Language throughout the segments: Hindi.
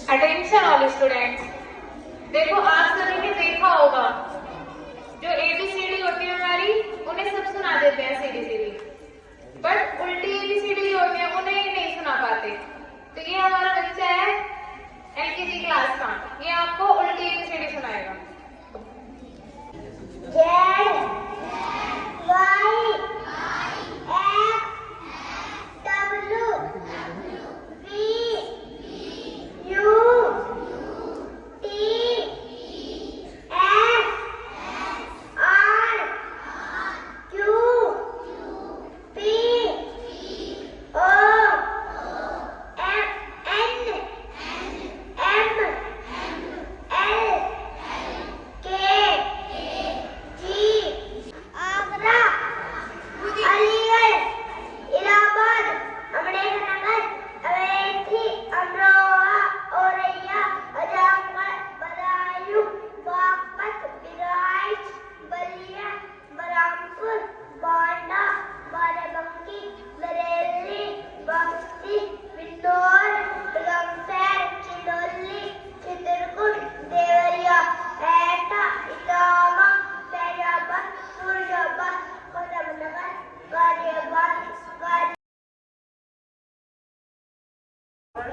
अटेंशन ऑल स्टूडेंट्स, देखो आप सभी ने देखा होगा जो ABCD होती है हमारी, उन्हें सब सुना देते हैं सीधी सीधी, बट उल्टी ABCD होती है उन्हें ही नहीं सुना पाते। तो ये हमारा बच्चा है LKG क्लास का, ये आपको उल्टी ABCD सुनाएगा।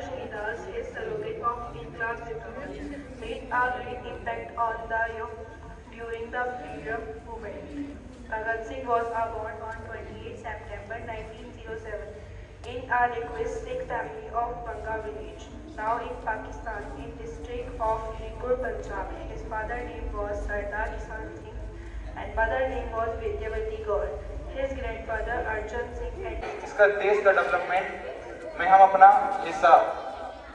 Shahidaz is surrogate of Inkilab Zindabad made a great impact on the youth during the freedom movement. Bhagat Singh was born on 28 September 1907 in a linguistic family of Banga village, now in Pakistan, in district of Firipur, Punjab. His father's name was Sardar Kisan Singh and mother name was Vidyavati Gaur. His grandfather Arjun Singh and इसका देश का डेवलपमेंट में हम अपना हिस्सा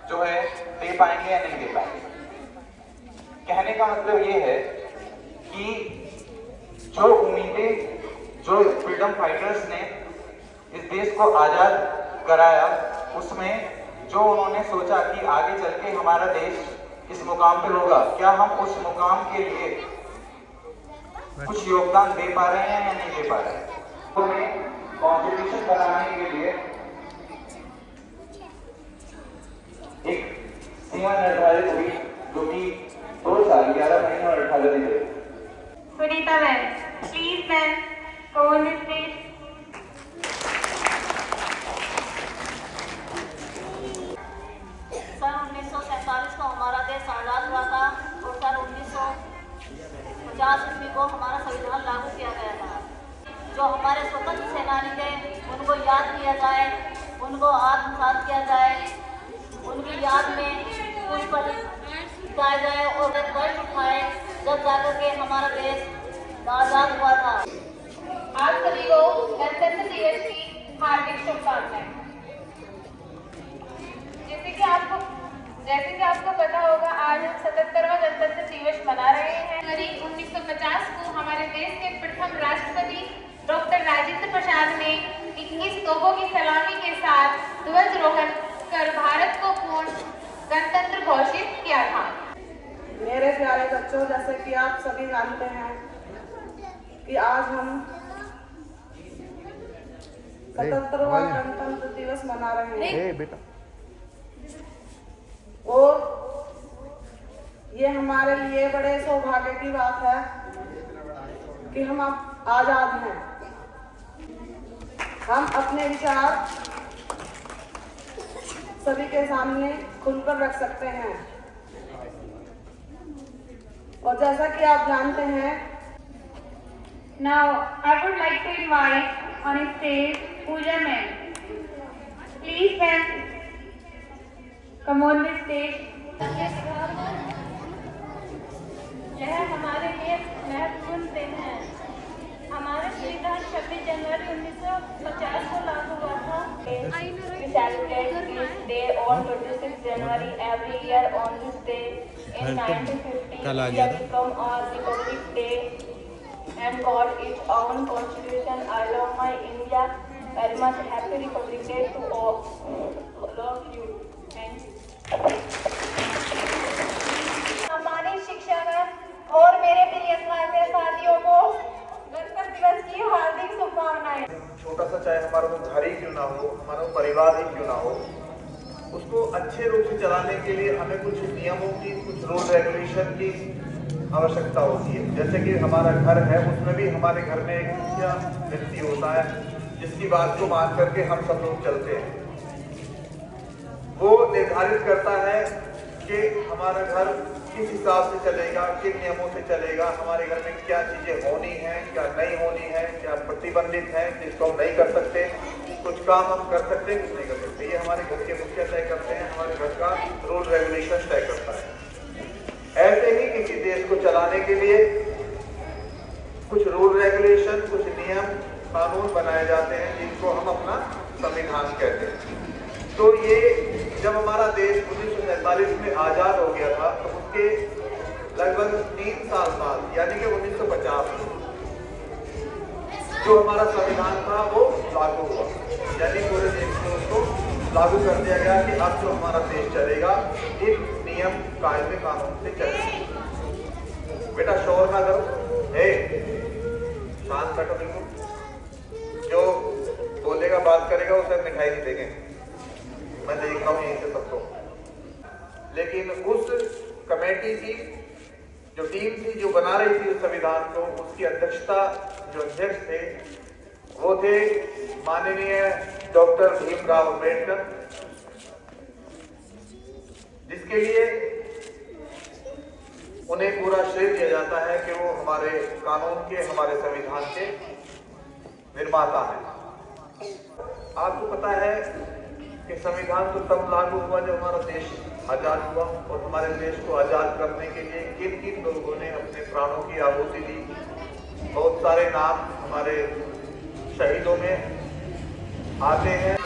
जो है दे पाएंगे या नहीं दे पाएंगे। कहने का मतलब ये है कि जो उम्मीदें जो फ्रीडम फाइटर्स ने इस देश को आज़ाद कराया, उसमें जो उन्होंने सोचा कि आगे चल के हमारा देश इस मुकाम पर होगा, क्या हम उस मुकाम के लिए कुछ योगदान दे पा रहे हैं या नहीं दे पा रहे हैं। तो कॉन्स्टिट्यूशन बनाने के लिए एक सीमा निर्धारित हुई जो कि 2 साल 11 महीने और 18 दिन रही। Sunita ma'am, please ma'am, go on the stage. सन 1947 को हमारा देश आज़ाद हुआ था और सन 1950 ईस्वी को हमारा संविधान लागू किया गया था। जो हमारे स्वतंत्र सेनानी थे उनको याद किया जाए, उनको आत्मसात किया जाए, उनकी याद में कुछ पल गाया जाए और कष्ट उठाए जब जाकर के हमारा देश आज़ाद हुआ था। आप सभी को गणतंत्र दिवस की हार्दिक शुभकामनाएं। जैसे कि आपको पता होगा, आज हम 77वां गणतंत्र दिवस मना रहे हैं। जनवरी 1950 को हमारे देश के प्रथम राष्ट्रपति डॉक्टर राजेंद्र प्रसाद ने 21 तोपों की सलामी के साथ ध्वजारोहण कर भारत को पूर्ण गणतंत्र घोषित किया था। मेरे प्यारे बच्चों, जैसे कि आप सभी जानते हैं कि आज हम 77वां गणतंत्र दिवस मना रहे हैं और ये हमारे लिए बड़े सौभाग्य की बात है कि हम अब आजाद हैं। हम अपने विचार सभी के सामने खुलकर रख सकते हैं और जैसा कि आप जानते हैं, Now I would like to invite on stage Pooja ma'am. Please ma'am, come on the stage. यह हमारे लिए महत्वपूर्ण दिन है। हमारा संविधान 26 जनवरी 1950 को लागू हुआ था। We celebrate this day on 26 January every year. On this day in 1950 it become a Republic Day and got its own constitution. I love my India very much. Happy Republic Day to all of you. Thank you. सम्मानित शिक्षक और मेरे प्रिय साथियों को गणतंत्र दिवस की हार्दिक शुभकामनाएं। छोटा सा चाहे हमारा वो घर ही क्यों ना हो, हमारा वो परिवार ही क्यों ना हो, उसको अच्छे रूप से चलाने के लिए हमें कुछ नियमों की, कुछ रूल रेगुलेशन की आवश्यकता होती है। जैसे कि हमारा घर है, उसमें भी हमारे घर में एक मुखिया व्यक्ति होता है जिसकी बात को मान करके हम सब लोग चलते हैं। वो निर्धारित करता है कि हमारा घर किस हिसाब से चलेगा, किन नियमों से चलेगा, हमारे घर में क्या चीजें होनी है, क्या नहीं होनी है, क्या प्रतिबंधित है, जिसको हम नहीं कर सकते, कुछ काम हम कर सकते हैं, कुछ नहीं कर सकते। ये हमारे घर के मुखिया तय करते हैं, हमारे घर का रूल रेगुलेशन तय करता है। ऐसे ही किसी देश को चलाने के लिए कुछ रूल रेगुलेशन, कुछ नियम कानून बनाए जाते हैं जिनको हम अपना संविधान कहते हैं। तो ये जब हमारा देश 1947 में आजाद हो गया था तो उसके लगभग 3 साल बाद यानी कि 1950 जो हमारा संविधान था वो लागू हुआ, यानी पूरे देश में उसको लागू कर दिया गया कि अब जो हमारा देश चलेगा इन नियम कायदे कानून से चलेगा। बेटा शोर ना करो, हे शांत बैठो, बिल्कुल। जो बोलेगा बात करेगा उसे मिठाई नहीं देंगे, मैं देख रहा हूँ यहीं से सबको। लेकिन उस कमेटी की जो टीम थी जो बना रही थी उस संविधान को, उसकी अध्यक्षता जो अध्यक्ष थे वो थे माननीय डॉक्टर भीमराव अंबेडकर, जिसके लिए उन्हें पूरा श्रेय दिया जाता है कि वो हमारे कानून के, हमारे संविधान के निर्माता हैं। आपको पता है कि संविधान तो तब लागू हुआ जब हमारा देश आजाद हुआ, और हमारे देश को आजाद करने के लिए किन किन लोगों ने अपने प्राणों की आहुति दी। बहुत सारे नाम हमारे शहीदों में आते हैं।